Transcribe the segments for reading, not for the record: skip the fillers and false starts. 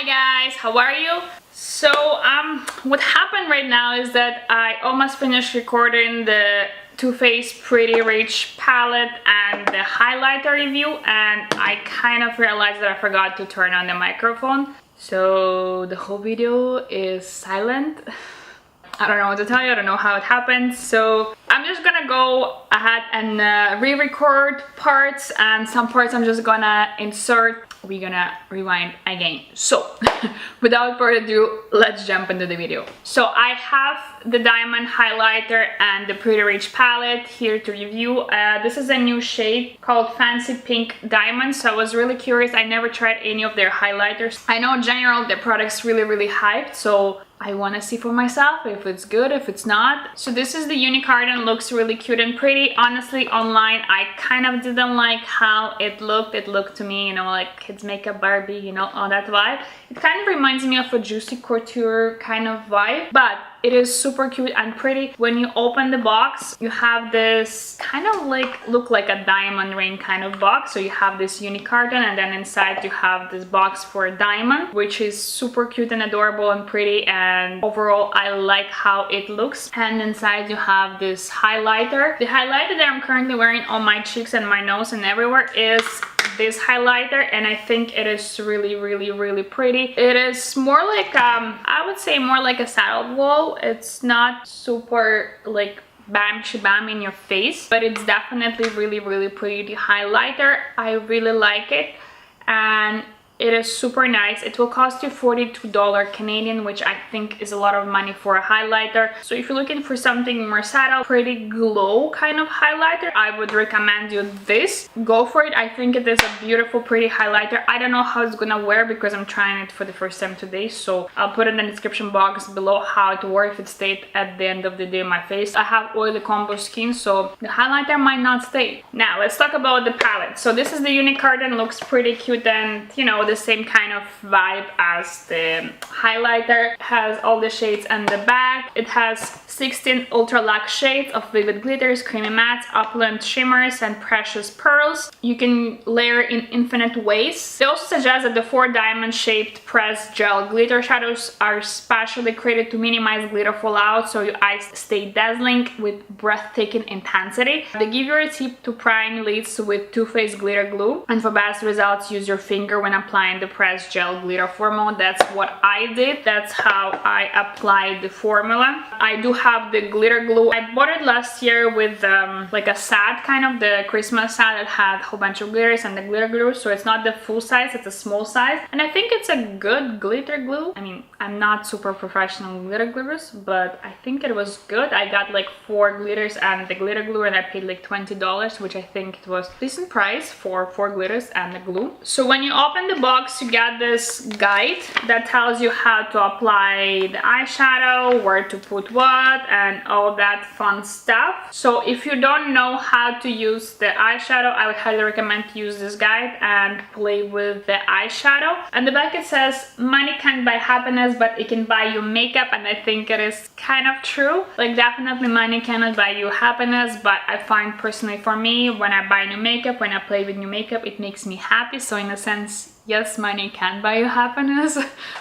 guys, how are you? So what happened right now is that I almost finished recording the Too Faced Pretty Rich palette and the highlighter review, and I kind of realized that I forgot to turn on the microphone, so the whole video is silent. I don't know what to tell you, I don't know how it happened, so I'm just gonna go ahead and re-record parts, and some parts I'm just gonna insert. We're gonna rewind again. So without further ado, let's jump into the video. So I have the diamond highlighter and the Pretty Rich palette here to review. This is a new shade called Fancy Pink Diamond, so I was really curious. I never tried any of their highlighters. I know in general the product's really hyped, so I want to see for myself if it's good, if it's not. So this is the unicorn, looks really cute and pretty. Honestly, online I kind of didn't like how it looked. It looked to me, you know, like kids makeup Barbie, you know, all that vibe. It kind of reminds me of a Juicy Couture kind of vibe, but it is super cute and pretty. When you open the box, you have this kind of like look like a diamond ring kind of box. So you have this unicorn, and then inside you have this box for a diamond, which is super cute and adorable and pretty, and overall I like how it looks. And inside you have this highlighter. The highlighter that I'm currently wearing on my cheeks and my nose and everywhere is this highlighter, and I think it is really pretty. It is more like I would say more like a saddle glow. It's not super like bam shabam in your face, but it's definitely really pretty highlighter. I really like it, and it is super nice. It will cost you $42 Canadian, which I think is a lot of money for a highlighter. So if you're looking for something more subtle, pretty glow kind of highlighter, I would recommend you this. Go for it. I think it is a beautiful, pretty highlighter. I don't know how it's gonna wear because I'm trying it for the first time today. So I'll put it in the description box below how it works if it stayed at the end of the day on my face. I have oily combo skin, so the highlighter might not stay. Now let's talk about the palette. So this is the unicorn, looks pretty cute, and you know, the same kind of vibe as the highlighter. It has all the shades on the back. It has 16 ultra luxe shades of vivid glitters, creamy mattes, opulent shimmers, and precious pearls. You can layer in infinite ways. They also suggest that the 4 diamond shaped pressed gel glitter shadows are specially created to minimize glitter fallout, so your eyes stay dazzling with breathtaking intensity. They give you a tip to prime lids with Too Faced glitter glue, and for best results use your finger when applying the pressed gel glitter formula. That's what I did. That's how I applied the formula. I do have the glitter glue. I bought it last year with like a set, kind of the Christmas set that had a whole bunch of glitters and the glitter glue, so it's not the full size, it's a small size, and I think it's a good glitter glue. I mean, I'm not super professional with glitter glitters, but I think it was good. I got like 4 glitters and the glitter glue, and I paid like $20, which I think it was a decent price for 4 glitters and the glue. So when you open the box, you get this guide that tells you how to apply the eyeshadow, where to put what, and all that fun stuff. So if you don't know how to use the eyeshadow, I would highly recommend to use this guide and play with the eyeshadow. And the back it says, money can't buy happiness, but it can buy you makeup, and I think it is kind of true. Like, definitely money cannot buy you happiness, but I find personally for me, when I buy new makeup, when I play with new makeup, it makes me happy. So in a sense, yes, money can buy you happiness,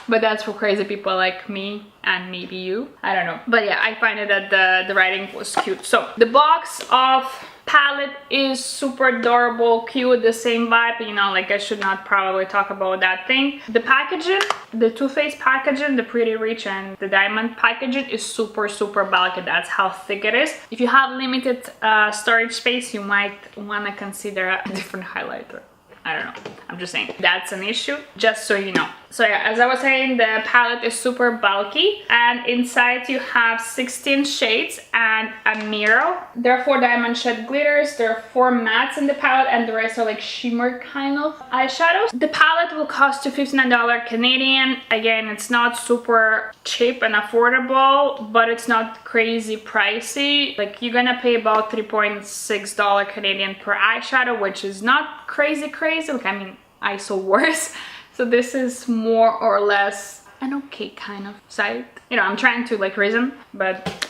but that's for crazy people like me and maybe you. I don't know. But yeah, I find it that the writing was cute. So the box of palette is super adorable, cute, the same vibe, you know, like I should not probably talk about that thing. The packaging, the Too Faced packaging, the Pretty Rich and the diamond packaging is super bulky. That's how thick it is. If you have limited storage space, you might want to consider a different highlighter. I don't know, I'm just saying that's an issue, just so you know. So yeah, as I was saying, the palette is super bulky, and inside you have 16 shades and a mirror. There are 4 diamond shed glitters, there are 4 mattes in the palette, and the rest are like shimmer kind of eyeshadows. The palette will cost you $59 Canadian. Again, it's not super cheap and affordable, but it's not crazy pricey. Like, you're gonna pay about $3.6 Canadian per eyeshadow, which is not crazy. Like, I mean, I saw worse. So this is more or less an okay kind of site. You know, I'm trying to like reason, but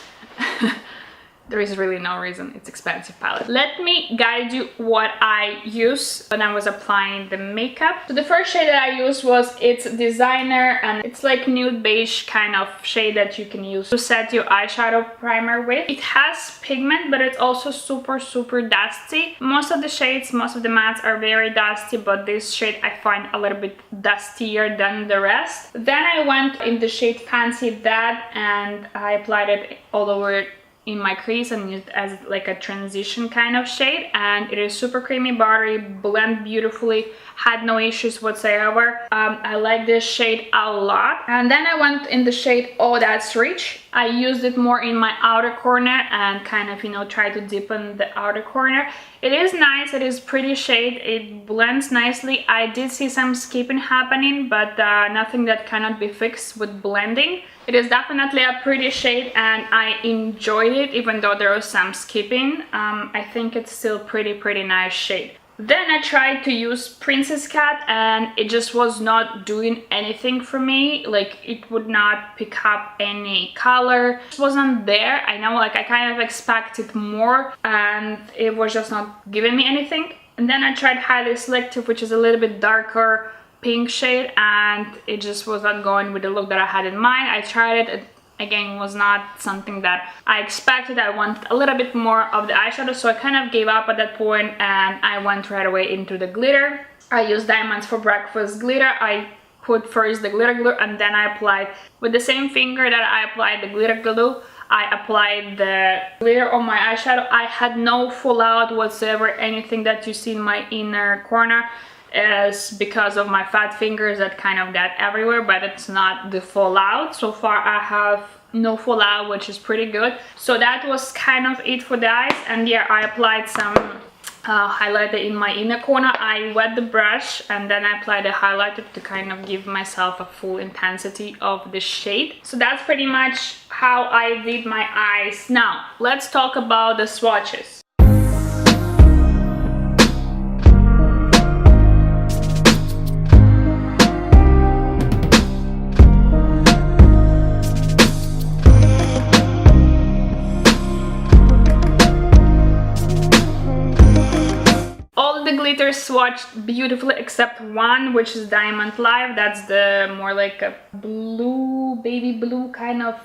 there is really no reason. It's expensive palette. Let me guide you what I use when I was applying the makeup. So the first shade that I used was It's Designer, and it's like nude beige kind of shade that you can use to set your eyeshadow primer with. It has pigment, but it's also super dusty. Most of the shades, most of the mattes are very dusty, but this shade I find a little bit dustier than the rest. Then I went in the shade Fancy That, and I applied it all over in my crease and used as like a transition kind of shade, and it is super creamy, buttery, blend beautifully, had no issues whatsoever. I like this shade a lot. And then I went in the shade Oh That's Rich. I used it more in my outer corner and kind of, you know, try to deepen the outer corner. It is nice, it is pretty shade, it blends nicely. I did see some skipping happening, but nothing that cannot be fixed with blending. It is definitely a pretty shade and I enjoyed it, even though there was some skipping. I think it's still pretty nice shade. Then I tried to use Princess Cut and it just was not doing anything for me. Like, it would not pick up any color. It wasn't there. I know, like, I kind of expected more and it was just not giving me anything. And then I tried Highly Selective, which is a little bit darker pink shade, and it just was not going with the look that I had in mind. I tried it. Again, was not something that I expected. I wanted a little bit more of the eyeshadow, so I kind of gave up at that point and I went right away into the glitter. I used Diamonds for Breakfast glitter. I put first the glitter glue and then I applied with the same finger that I applied the glitter glue. I applied the glitter on my eyeshadow. I had no fallout whatsoever. Anything that you see in my inner corner is because of my fat fingers that kind of got everywhere, but it's not the fallout. So far I have no fallout, which is pretty good. So that was kind of it for the eyes. And yeah, I applied some highlighter in my inner corner. I wet the brush and then I applied a highlighter to kind of give myself a full intensity of the shade. So that's pretty much how I did my eyes. Now let's talk about the swatches. Glitter swatched beautifully except one, which is Diamond Live. That's the more like a blue, baby blue kind of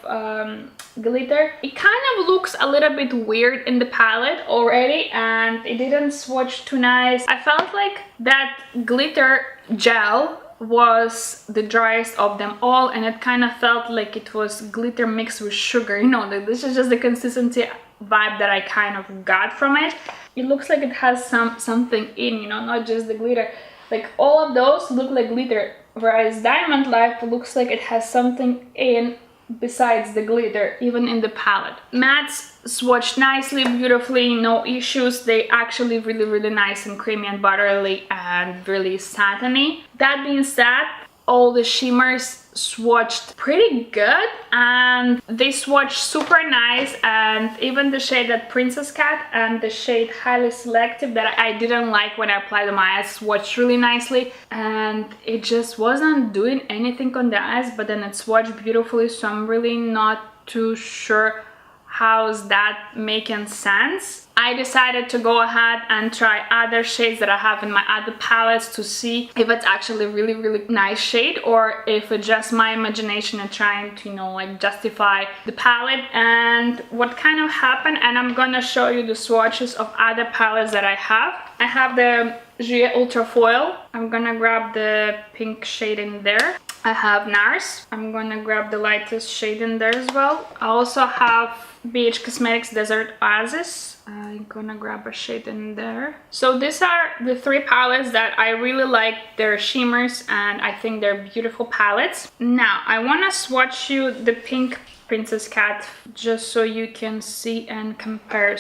glitter. It kind of looks a little bit weird in the palette already and it didn't swatch too nice. I felt like that glitter gel was the driest of them all and it kind of felt like it was glitter mixed with sugar, you know. This is just the consistency vibe that I kind of got from it. It looks like it has something in, you know, not just the glitter. Like, all of those look like glitter, whereas Diamond Life looks like it has something in besides the glitter, even in the palette. Mattes swatched nicely, beautifully, no issues. They actually really nice and creamy and buttery and really satiny. That being said, all the shimmers swatched pretty good and they swatched super nice, and even the shade that Princess Cut and the shade Highly Selective that I didn't like when I applied on my eyes swatched really nicely, and it just wasn't doing anything on the eyes, but then it swatched beautifully. So I'm really not too sure how's that making sense. I decided to go ahead and try other shades that I have in my other palettes to see if it's actually really nice shade or if it's just my imagination and trying to, you know, like justify the palette and what kind of happened. And I'm gonna show you the swatches of other palettes that I have. I have the Jouer Ultra Foil. I'm gonna grab the pink shade in there. I have Nars. I'm gonna grab the lightest shade in there as well. I also have BH Cosmetics Desert Oasis. I'm gonna grab a shade in there. So these are the three palettes that I really like. They're shimmers and I think they're beautiful palettes. Now I want to swatch you the pink Princess Cut just so you can see and compare.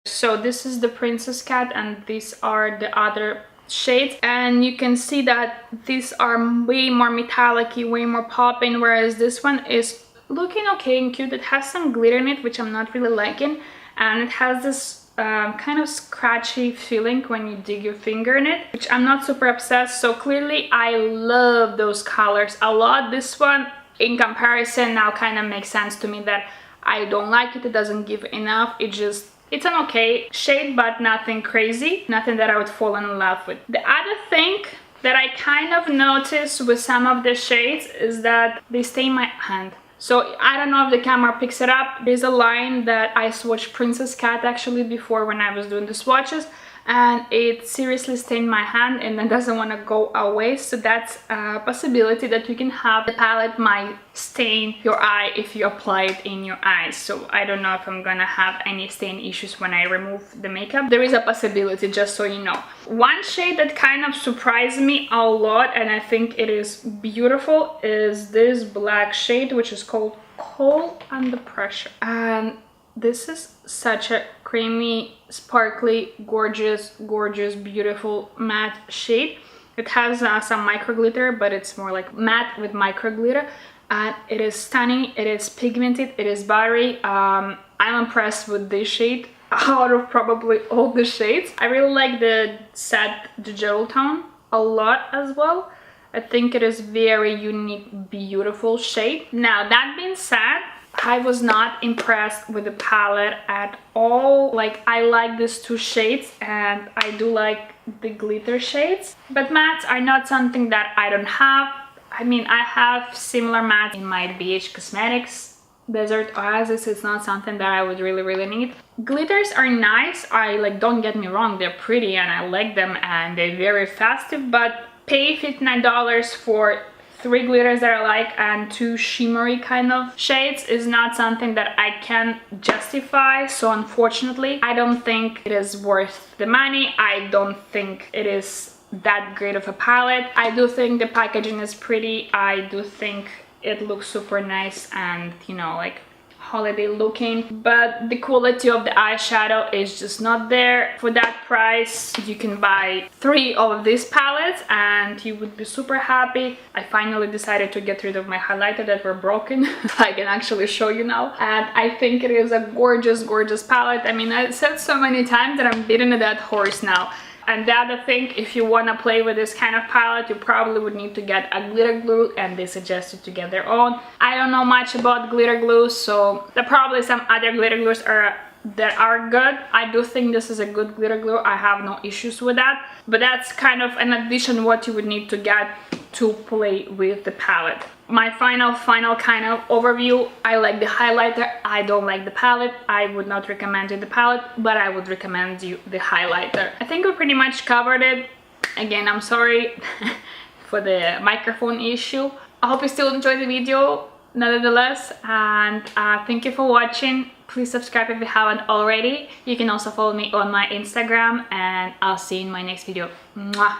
So this is the Princess Cut and these are the other shades, and you can see that these are way more metallic-y, way more popping, whereas this one is looking okay and cute. It has some glitter in it, which I'm not really liking, and it has this kind of scratchy feeling when you dig your finger in it, which I'm not super obsessed. So clearly I love those colors a lot. This one in comparison now kind of makes sense to me that I don't like it. It doesn't give enough. It's an okay shade, but nothing crazy, nothing that I would fall in love with. The other thing that I kind of noticed with some of the shades is that they stain my hand. So I don't know if the camera picks it up. There's a line that I swatched Princess Cat actually before when I was doing the swatches, and it seriously stained my hand and it doesn't want to go away. So that's a possibility that you can have. The palette might stain your eye if you apply it in your eyes. So I don't know if I'm gonna have any stain issues when I remove the makeup. There is a possibility, just so you know. One shade that kind of surprised me a lot, and I think it is beautiful, is this black shade, which is called Coal Under Pressure. And this is such a creamy, sparkly, gorgeous, beautiful matte shade. It has some micro glitter, but it's more like matte with micro glitter, and it is stunning. It is pigmented, it is buttery. I'm impressed with this shade out of probably all the shades. I really like the gel tone a lot as well. I think it is very unique, beautiful shade. Now that being said, I was not impressed with the palette at all. Like, I like these two shades and I do like the glitter shades, but mattes are not something that I don't have. I mean, I have similar mattes in my BH Cosmetics Desert Oasis. It's not something that I would really need. Glitters are nice. Don't get me wrong, they're pretty and I like them and they're very festive, but pay $59 for 3 glitters that I like and 2 shimmery kind of shades is not something that I can justify. So unfortunately, I don't think it is worth the money. I don't think it is that great of a palette. I do think the packaging is pretty. I do think it looks super nice and, you know, like holiday looking, but the quality of the eyeshadow is just not there. For that price, you can buy 3 of these palettes and you would be super happy. I finally decided to get rid of my highlighter that were broken. I can actually show you now, and I think it is a gorgeous palette. I mean, I said so many times that I'm beating a dead horse now. And the other thing, if you want to play with this kind of palette, you probably would need to get a glitter glue, and they suggest you to get their own. I don't know much about glitter glues, so there are probably some other glitter glues that are good. I do think this is a good glitter glue. I have no issues with that, but that's kind of an addition what you would need to get to play with the palette. My final kind of overview: I like the highlighter, I don't like the palette. I would not recommend you the palette, but I would recommend you the highlighter. I think we pretty much covered it. Again, I'm sorry for the microphone issue. I hope you still enjoyed the video nevertheless, and thank you for watching. Please subscribe if you haven't already. You can also follow me on my Instagram, and I'll see you in my next video. Mwah!